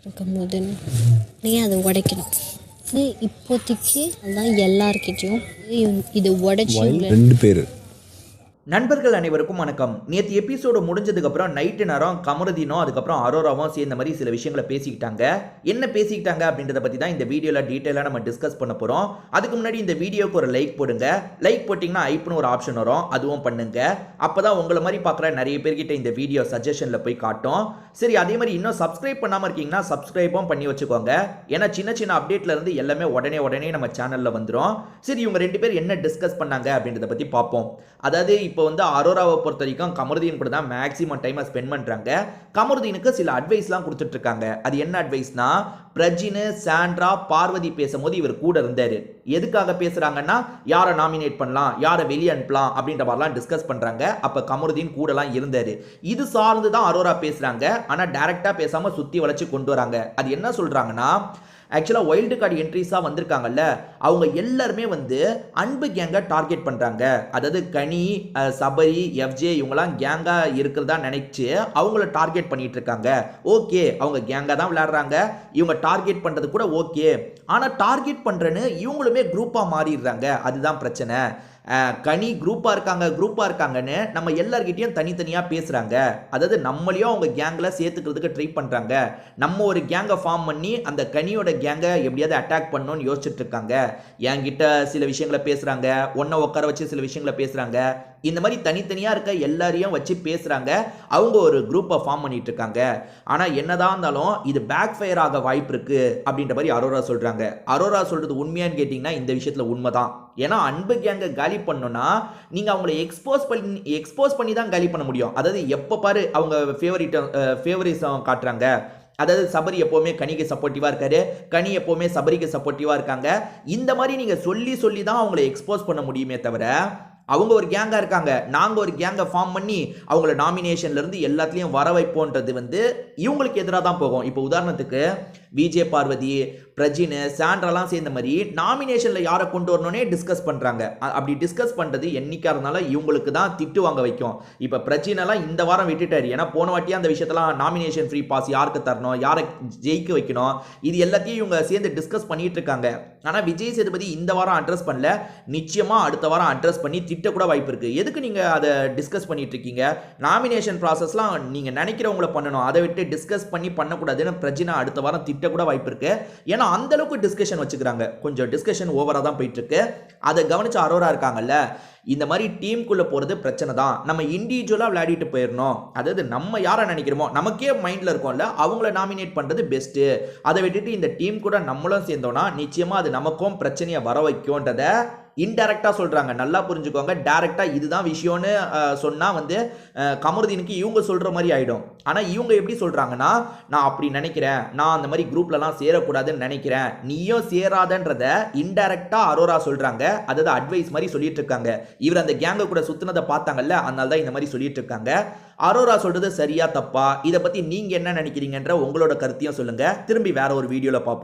இருக்கும்போது நீங்கள் அதை உடைக்கணும். இப்போதைக்கு அதான் எல்லார்கிட்டையும் இது உடைச்சி 2 பேர். நண்பர்கள் அனைவருக்கும் வணக்கம். நேற்று எபிசோடு முடிஞ்சதுக்கப்புறம் நைட்டு நேரம் கமருதீனும் அதுக்கப்புறம் அரோராவும் சேர்ந்த மாதிரி சில விஷயங்களை பேசிக்கிட்டாங்க. என்ன பேசிக்கிட்டாங்க அப்படின்றத பற்றி தான் இந்த வீடியோவில் டீட்டெயிலாக நம்ம டிஸ்கஸ் பண்ண போகிறோம். அதுக்கு முன்னாடி இந்த வீடியோக்கு ஒரு லைக் போடுங்க. லைக் போட்டிங்கன்னா ஐப்னு ஒரு ஆப்ஷன் வரும், அதுவும் பண்ணுங்க. அப்போ தான் உங்களை மாதிரி பார்க்குற நிறைய பேர்கிட்ட இந்த வீடியோ சஜஷனில் போய் காட்டும். சரி, அதே மாதிரி இன்னும் சப்ஸ்கிரைப் பண்ணாமல் இருக்கீங்கன்னா சப்ஸ்கிரைப்பும் பண்ணி வச்சுக்கோங்க. ஏன்னா சின்ன சின்ன அப்டேட்ல இருந்து எல்லாமே உடனே நம்ம சேனலில் வந்துடும். சரி, இவங்க 2 பேர் என்ன டிஸ்கஸ் பண்ணாங்க அப்படின்றத பற்றி பார்ப்போம். அதாவது இப்போ வந்து அரோராவை பொறுத்த வரைக்கும் கமருதீன் கூட தான் மேக்ஸிமம் டைமை ஸ்பெண்ட் பண்ணுறாங்க. கமருதீனுக்கு சில அட்வைஸ்லாம் கொடுத்துட்டு இருக்காங்க. அது என்ன அட்வைஸ்னா, பிரஜின், சாண்ட்ரா, பார்வதி பேசும்போது இவர் கூட இருந்தார். எதுக்காக பேசுறாங்கன்னா, யாரை நாமினேட் பண்ணலாம், யாரை வெளியே அனுப்பலாம் அப்படின்ற மாதிரிலாம் டிஸ்கஸ் பண்றாங்க. அப்ப கமருதீன் கூடலாம் இருந்தாரு. இது சார்ந்து தான் அரோரா பேசுறாங்க. ஆனா டைரக்டா பேசாம சுத்தி வளைச்சு கொண்டு வராங்க. அது என்ன சொல்றாங்கன்னா, ஆக்சுவலாக வைல்டு கார்டு என்ட்ரிஸாக வந்திருக்காங்கல்ல, அவங்க எல்லாருமே வந்து அன்பு கேங்கை டார்கெட் பண்ணுறாங்க. அதாவது கனி, சபரி, எஃப்ஜே இவங்கெல்லாம் கேங்காக இருக்கிறதா நினைச்சு அவங்கள டார்கெட் பண்ணிட்டு இருக்காங்க. ஓகே, அவங்க கேங்காக தான் விளையாடுறாங்க, இவங்க டார்கெட் பண்ணுறது கூட ஓகே. ஆனால் டார்கெட் பண்ணுறேன்னு இவங்களுமே குரூப்பாக மாறிடுறாங்க. அதுதான் பிரச்சனை. கனி குரூப்பாக இருக்காங்கன்னு நம்ம எல்லார்கிட்டையும் தனித்தனியாக பேசுகிறாங்க. அதாவது நம்மளையும் அவங்க கேங்கில் சேர்த்துக்கிறதுக்கு ட்ரை பண்ணுறாங்க. நம்ம ஒரு கேங்கை ஃபார்ம் பண்ணி அந்த கனியோட கேங்கை எப்படியாவது அட்டாக் பண்ணணும்னு யோசிச்சுட்டு இருக்காங்க. என்கிட்ட சில விஷயங்களை பேசுகிறாங்க, ஒன்றை உட்கார வச்சு சில விஷயங்களை பேசுகிறாங்க. இந்த மாதிரி தனித்தனியாக இருக்க எல்லாரையும் வச்சு பேசுகிறாங்க. அவங்க ஒரு குரூப்பை ஃபார்ம் பண்ணிட்டு இருக்காங்க. ஆனால் என்னதான் இருந்தாலும் இது பேக் ஃபயர் ஆக வாய்ப்பு இருக்கு அப்படின்ற மாதிரி அரோரா சொல்கிறாங்க. அரோரா சொல்கிறது உண்மையான்னு கேட்டிங்கன்னா இந்த விஷயத்தில் உண்மைதான். ஏன்னா அன்பு கேங்கை காலி பண்ணணும்னா நீங்கள் அவங்களை எக்ஸ்போஸ் பண்ணி தான் காலி பண்ண முடியும். அதாவது எப்போ பாரு அவங்க ஃபேவரிசம் காட்டுறாங்க. அதாவது சபரி எப்போவுமே கனிக்கு சப்போர்ட்டிவாக இருக்காரு, கனி எப்போவுமே சபரிக்கு சப்போர்ட்டிவாக இருக்காங்க. இந்த மாதிரி நீங்கள் சொல்லி தான் அவங்கள எக்ஸ்போஸ் பண்ண முடியுமே தவிர, அவங்க ஒரு கேங்காக இருக்காங்க, நாங்கள் ஒரு கேங்கை ஃபார்ம் பண்ணி அவங்கள நாமினேஷன்லேருந்து எல்லாத்துலேயும் வர வைப்போன்றது வந்து இவங்களுக்கு எதிராக தான் போகும். இப்போ உதாரணத்துக்கு விஜே பார்வதி, பிரஜின், சாண்ட்ராலாம் சேர்ந்த மாதிரி நாமினேஷனில் யாரை கொண்டு வரணுன்னே டிஸ்கஸ் பண்ணுறாங்க. அப்படி டிஸ்கஸ் பண்ணுறது என்னைக்கா இருந்தாலும் இவங்களுக்கு தான் திட்டு வாங்க வைக்கும். இப்போ பிரஜினெல்லாம் இந்த வாரம் விட்டுட்டாரு. ஏன்னா போன வாட்டியாக அந்த விஷயத்தெல்லாம் நாமினேஷன் ஃப்ரீ பாஸ் யாருக்கு தரணும், யாரை ஜெயிக்க வைக்கணும், இது எல்லாத்தையும் இவங்க சேர்ந்து டிஸ்கஸ் பண்ணிட்டு இருக்காங்க. ஆனால் விஜய் சேதுபதி இந்த வாரம் அட்ரஸ் பண்ணல. நிச்சயமாக அடுத்த வாரம் அட்ரஸ் பண்ணி திட்ட கூட வாய்ப்பு இருக்குது. எதுக்கு நீங்கள் அதை டிஸ்கஸ் பண்ணிட்டு இருக்கீங்க? நாமினேஷன் ப்ராசஸ்லாம் நீங்கள் நினைக்கிறவங்கள பண்ணணும், அதை விட்டு டிஸ்கஸ் பண்ணி பண்ணக்கூடாதுன்னு பிரஜினா அடுத்த வாரம் திட்ட கூட வாய்ப்பு இருக்கு. ஏன்னா அந்த அளவுக்கு டிஸ்கஷன் வச்சுக்கிறாங்க. கொஞ்சம் டிஸ்கஷன் ஓவரா தான் போயிட்டு இருக்கு. அதை கவனிச்சு அரோரா இருக்காங்கல்ல, இந்த மாதிரி டீமுக்குள்ள போறது பிரச்சனை தான். நம்ம இண்டிவிஜுவலா விளையாடிட்டு போயிடணும். அதாவது நம்ம யாரை நினைக்கிறோமோ, நமக்கே மைண்ட்ல இருக்கும்ல, அவங்கள நாமினேட் பண்றது பெஸ்ட். அதை விட்டுட்டு இந்த டீம் கூட நம்மளும் சேர்ந்தோம்னா நிச்சயமா அது நமக்கும் பிரச்சனையை வர வைக்கும்ன்றத இன்டைரக்டா சொல்றாங்க. நல்லா புரிஞ்சுக்கோங்க. டைரக்டா இதுதான் விஷயம்னு சொன்னா வந்து கமருதீனுக்கு இவங்க சொல்ற மாதிரி ஆயிடும். ஆனா இவங்க எப்படி சொல்றாங்கன்னா, நான் அப்படி நினைக்கிறேன், நான் அந்த மாதிரி குரூப்லலாம் சேரக்கூடாதுன்னு நினைக்கிறேன், நீயும் சேராதன்றத இன்டைரக்டா அரோரா சொல்றாங்க. அதாவது அட்வைஸ் மாதிரி சொல்லிட்டு இருக்காங்க. இவர் அந்த கேங்க கூட சுத்தினதை பார்த்தாங்கல்ல, அதனால தான் இந்த மாதிரி சொல்லிட்டு இருக்காங்க. அரோரா சொல்றது சரியா தப்பா? இதை பத்தி நீங்க என்ன நினைக்கிறீங்கன்ற உங்களோட கருத்தையும் சொல்லுங்க. திரும்பி வேற ஒரு வீடியோல பார்ப்போம்.